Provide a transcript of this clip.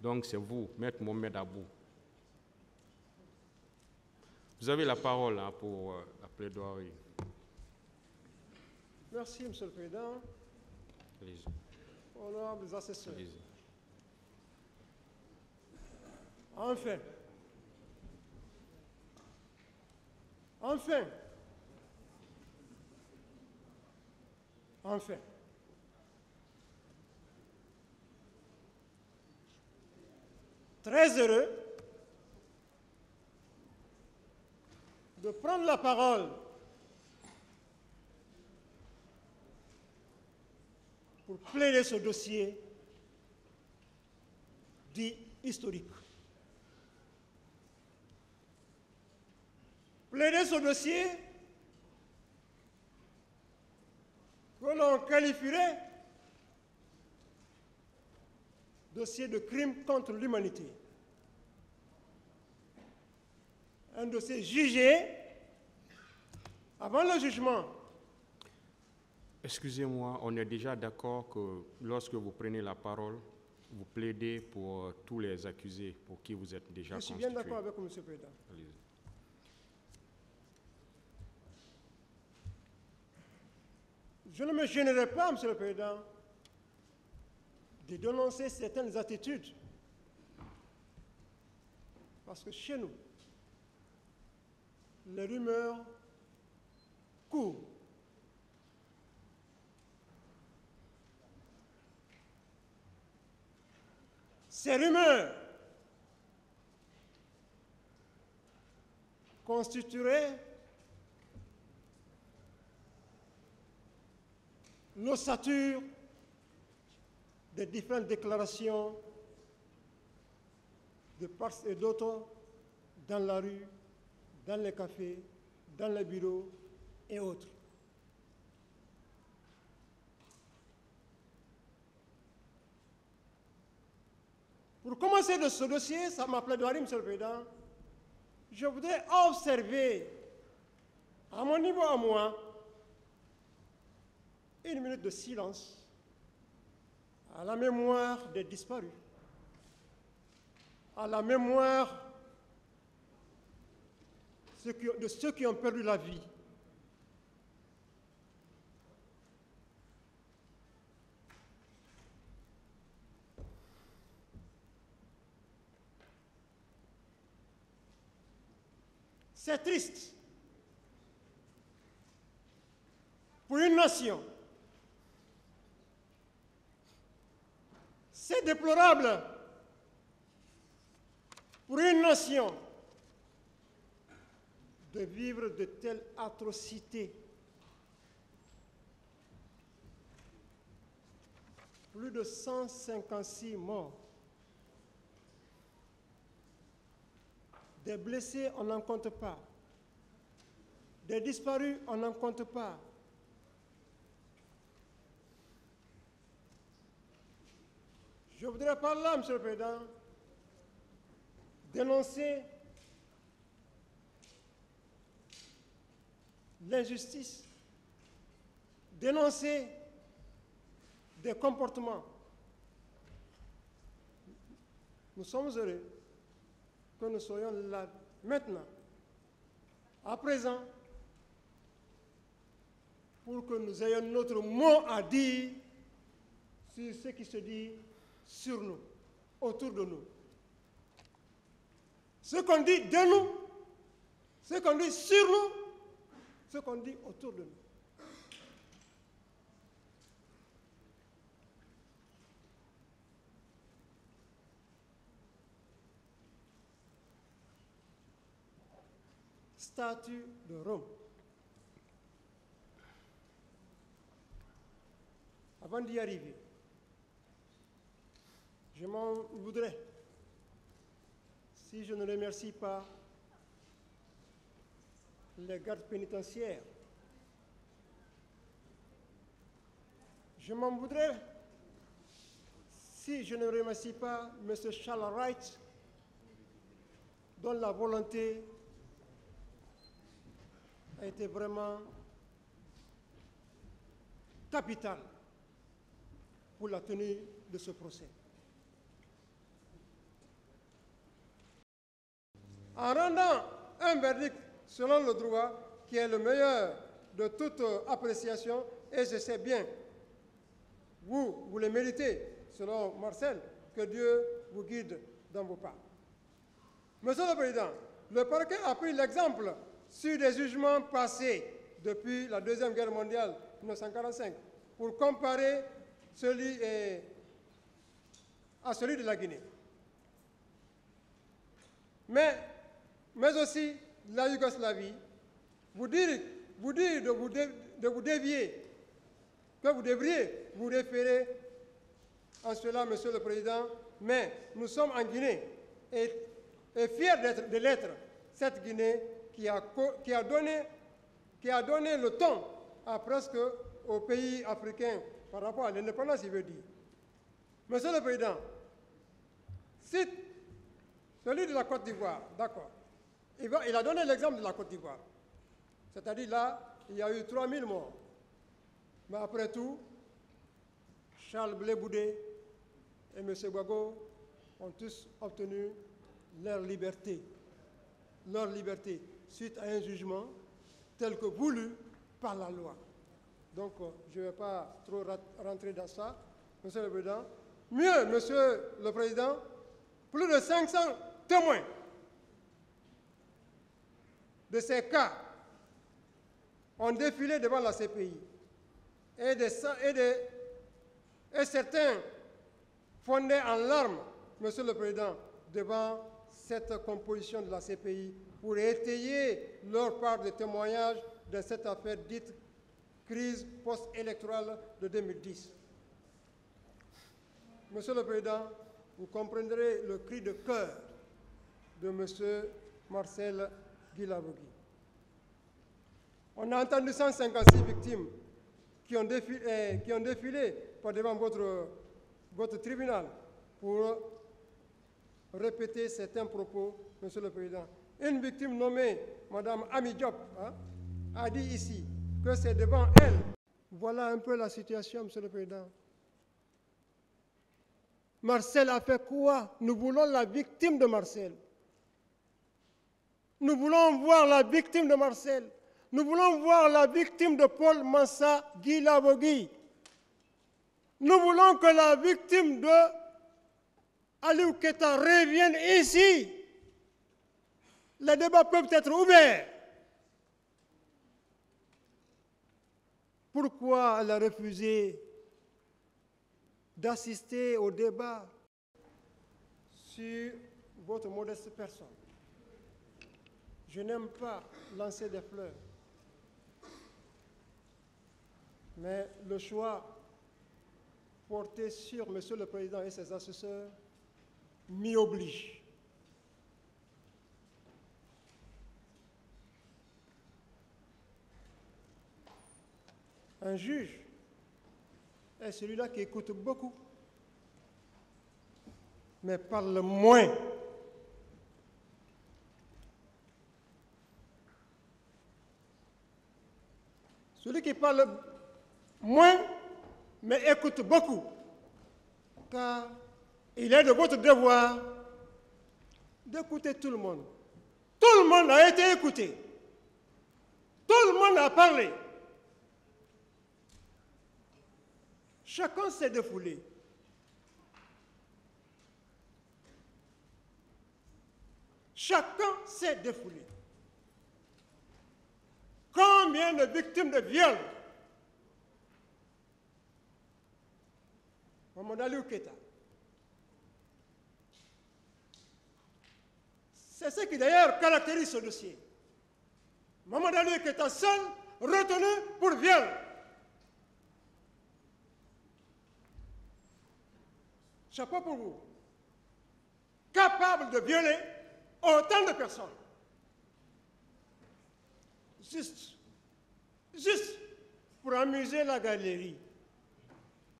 Donc c'est vous, Maître Mohamed Abou. Vous avez la parole hein, pour la plaidoirie. Merci, Monsieur le Président. Allez-y. Honorables assesseurs. Allez-y. Enfin, très heureux de prendre la parole pour plaider ce dossier dit historique. Plaider ce dossier que l'on qualifierait de dossier de crime contre l'humanité. Un dossier jugé avant le jugement. Excusez-moi, on est déjà d'accord que lorsque vous prenez la parole, vous plaidez pour tous les accusés pour qui vous êtes déjà constitué. Je suis bien d'accord avec vous, Monsieur le Président. Allez-y. Je ne me gênerai pas, Monsieur le Président, de dénoncer certaines attitudes. Parce que chez nous, les rumeurs courent. Ces rumeurs constitueraient l'ossature des différentes déclarations de part et d'autre dans la rue, dans les cafés, dans les bureaux et autres. Pour commencer de ce dossier, ça m'a plaidoirie, Monsieur le Président, je voudrais observer, à mon niveau à moi, une minute de silence à la mémoire des disparus, à la mémoire de ceux qui ont perdu la vie. C'est triste pour une nation. C'est déplorable pour une nation de vivre de telles atrocités. Plus de 156 morts. Des blessés, on n'en compte pas. Des disparus, on n'en compte pas. Je voudrais par là, Monsieur le Président, dénoncer l'injustice, dénoncer des comportements. Nous sommes heureux que nous soyons là maintenant, à présent, pour que nous ayons notre mot à dire sur ce qui se dit sur nous, autour de nous. Ce qu'on dit de nous, ce qu'on dit sur nous, ce qu'on dit autour de nous. Statut de Rome. Avant d'y arriver, je m'en voudrais si je ne remercie pas les gardes pénitentiaires. Je m'en voudrais si je ne remercie pas M. Charles Wright, dont la volonté a été vraiment capitale pour la tenue de ce procès. en rendant un verdict selon le droit qui est le meilleur de toute appréciation, et je sais bien, vous le méritez, selon Marcel, que Dieu vous guide dans vos pas. Monsieur le Président, le parquet a pris l'exemple sur des jugements passés depuis la Deuxième Guerre mondiale, 1945, pour comparer à celui de la Guinée. Mais aussi la Yougoslavie, vous dire de vous dévier, que vous devriez vous référer en cela, Monsieur le Président, mais nous sommes en Guinée et fiers de l'être, cette Guinée qui a donné le ton à presque aux pays africains par rapport à l'indépendance, il veut dire. Monsieur le Président, cite celui de la Côte d'Ivoire, d'accord. Il a donné l'exemple de la Côte d'Ivoire. C'est-à-dire là, il y a eu 3000 morts. Mais après tout, Charles Blé Boudé et M. Gbagbo ont tous obtenu leur liberté suite à un jugement tel que voulu par la loi. Donc, je ne vais pas trop rentrer dans ça, Monsieur le Président. Mieux, Monsieur le Président, plus de 500 témoins de ces cas ont défilé devant la CPI et certains fondaient en larmes, Monsieur le Président, devant cette composition de la CPI pour étayer leur part de témoignage de cette affaire dite crise post-électorale de 2010. Monsieur le Président, vous comprendrez le cri de cœur de M. Marcel Guilabogui. On a entendu 156 victimes qui ont défilé par devant votre tribunal pour répéter certains propos, Monsieur le Président. Une victime nommée Mme Ami Diop a dit ici que c'est devant elle. Voilà un peu la situation, Monsieur le Président. Marcel a fait quoi? Nous voulons la victime de Marcel. Nous voulons voir la victime de Marcel. Nous voulons voir la victime de Paul Mansa Guilabogui. Nous voulons que la victime de Aliou Keita revienne ici. Les débats peuvent être ouverts. Pourquoi elle a refusé d'assister au débat sur votre modeste personne? Je n'aime pas lancer des fleurs, mais le choix porté sur Monsieur le Président et ses assesseurs m'y oblige. Un juge est celui-là qui écoute beaucoup, mais parle moins. Celui qui parle moins, mais écoute beaucoup, car il est de votre devoir d'écouter tout le monde. Tout le monde a été écouté. Tout le monde a parlé. Chacun s'est défoulé. Chacun s'est défoulé. Combien de victimes de viol? Mamadou Aliou Keita. C'est ce qui d'ailleurs caractérise ce dossier. Mamadou Aliou Keita seul retenu pour viol. Chapeau pour vous. Capable de violer autant de personnes. Juste pour amuser la galerie.